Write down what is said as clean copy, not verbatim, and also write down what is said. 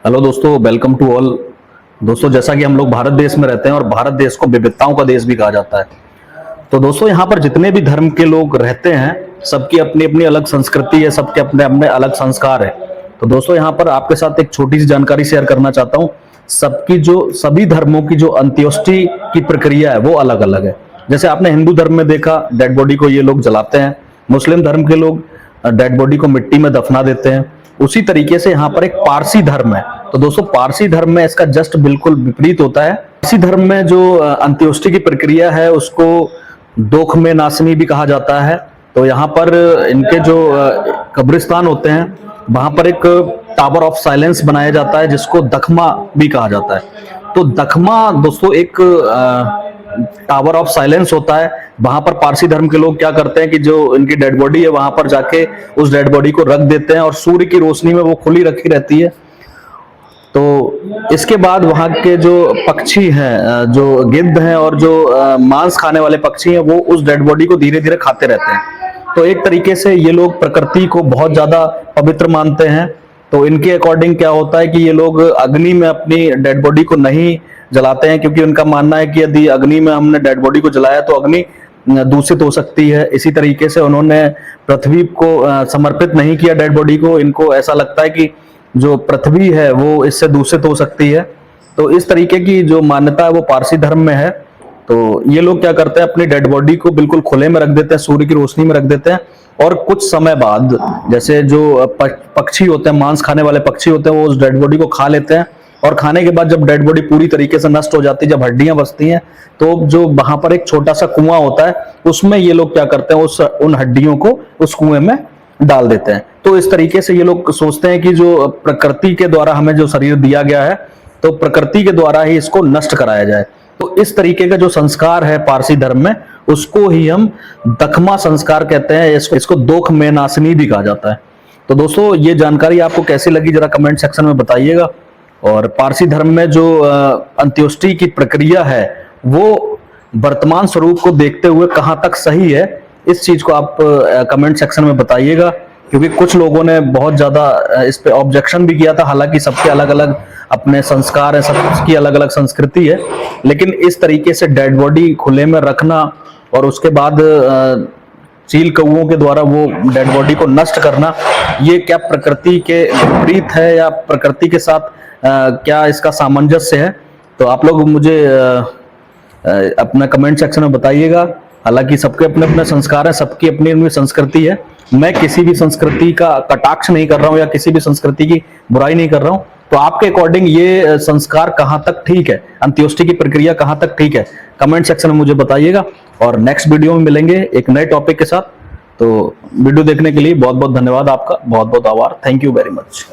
Hello दोस्तों, welcome to all. दोस्तों, जैसा कि हम लोग भारत देश में रहते हैं और भारत देश को विविधताओं का देश भी कहा जाता है। तो दोस्तों, यहाँ पर जितने भी धर्म के लोग रहते हैं, सबकी अपनी अपनी अलग संस्कृति है, सबके अपने अपने अलग संस्कार है। तो दोस्तों, यहाँ पर आपके साथ एक छोटी सी जानकारी शेयर करना चाहता हूँ। सभी धर्मों की जो अंत्येष्टि की प्रक्रिया है वो अलग अलग है। जैसे आपने हिंदू धर्म में देखा, डेड बॉडी को ये लोग जलाते हैं। मुस्लिम धर्म के लोग डेड बॉडी को मिट्टी में दफना देते हैं। उसी तरीके से यहाँ पर एक पारसी धर्म है। तो दोस्तों, पारसी धर्म में इसका जस्ट बिल्कुल विपरीत होता है। पारसी धर्म में जो अंत्येष्टि की प्रक्रिया है उसको दोख में नासनी भी कहा जाता है। तो यहाँ पर इनके जो कब्रिस्तान होते हैं वहां पर एक टावर ऑफ साइलेंस बनाया जाता है, जिसको दखमा भी कहा जाता है। तो दखमा दोस्तों एक टावर ऑफ साइलेंस होता है। वहां पर पारसी धर्म के लोग क्या करते हैं कि जो इनकी डेड बॉडी है वहां पर जाके उस डेड बॉडी को रख देते हैं और सूर्य की रोशनी में वो खुली रखी रहती है। तो इसके बाद वहां के जो पक्षी हैं, जो गिद्ध हैं और जो मांस खाने वाले पक्षी हैं, वो उस डेड बॉडी को धीरे धीरे खाते रहते हैं। तो एक तरीके से ये लोग प्रकृति को बहुत ज्यादा पवित्र मानते हैं। तो इनके अकॉर्डिंग क्या होता है कि ये लोग अग्नि में अपनी डेड बॉडी को नहीं जलाते हैं, क्योंकि उनका मानना है कि यदि अग्नि में हमने डेड बॉडी को जलाया तो अग्नि दूषित हो सकती है। इसी तरीके से उन्होंने पृथ्वी को समर्पित नहीं किया डेड बॉडी को। इनको ऐसा लगता है कि जो पृथ्वी है वो इससे दूषित हो सकती है। तो इस तरीके की जो मान्यता है वो पारसी धर्म में है। तो ये लोग क्या करते हैं, अपनी डेड बॉडी को बिल्कुल खुले में रख देते हैं, सूर्य की रोशनी में रख देते हैं। और कुछ समय बाद जैसे जो पक्षी होते हैं, मांस खाने वाले पक्षी होते हैं, वो उस डेड बॉडी को खा लेते हैं। और खाने के बाद जब डेड बॉडी पूरी तरीके से नष्ट हो जाती है, जब हड्डियां बचती हैं, तो जो वहां पर एक छोटा सा कुआं होता है, उसमें ये लोग क्या करते हैं, उन हड्डियों को उस कुएं में डाल देते हैं। तो इस तरीके से ये लोग सोचते हैं कि जो प्रकृति के द्वारा हमें जो शरीर दिया गया है, तो प्रकृति के द्वारा ही इसको नष्ट कराया जाए। तो इस तरीके का जो संस्कार है पारसी धर्म में, उसको ही हम दखमा संस्कार कहते हैं। इसको दोख में नासनी भी कहा जाता है। तो दोस्तों, ये जानकारी आपको कैसी लगी जरा कमेंट सेक्शन में बताइएगा। और पारसी धर्म में जो अंत्योष्टि की प्रक्रिया है वो वर्तमान स्वरूप को देखते हुए कहां तक सही है, इस चीज को आप कमेंट सेक्शन में बताइएगा। क्योंकि कुछ लोगों ने बहुत ज्यादा इस पे ऑब्जेक्शन भी किया था। हालांकि सबके अलग अलग अपने संस्कार है, सबकी अलग अलग संस्कृति है, लेकिन इस तरीके से डेड बॉडी खुले में रखना और उसके बाद चील कौओं के द्वारा वो डेड बॉडी को नष्ट करना, ये क्या प्रकृति के विपरीत है या प्रकृति के साथ क्या इसका सामंजस्य है? तो आप लोग मुझे अपना कमेंट सेक्शन में बताइएगा। हालांकि सबके अपने अपने संस्कार हैं, सबकी अपनी अपनी संस्कृति है। मैं किसी भी संस्कृति का कटाक्ष नहीं कर रहा हूं या किसी भी संस्कृति की बुराई नहीं कर रहा हूं। तो आपके अकॉर्डिंग ये संस्कार कहां तक ठीक है, अंत्योष्टि की प्रक्रिया कहां तक ठीक है, कमेंट सेक्शन में मुझे बताइएगा। और नेक्स्ट वीडियो में मिलेंगे एक नए टॉपिक के साथ। तो वीडियो देखने के लिए बहुत बहुत धन्यवाद आपका, बहुत बहुत आभार। Thank you very much.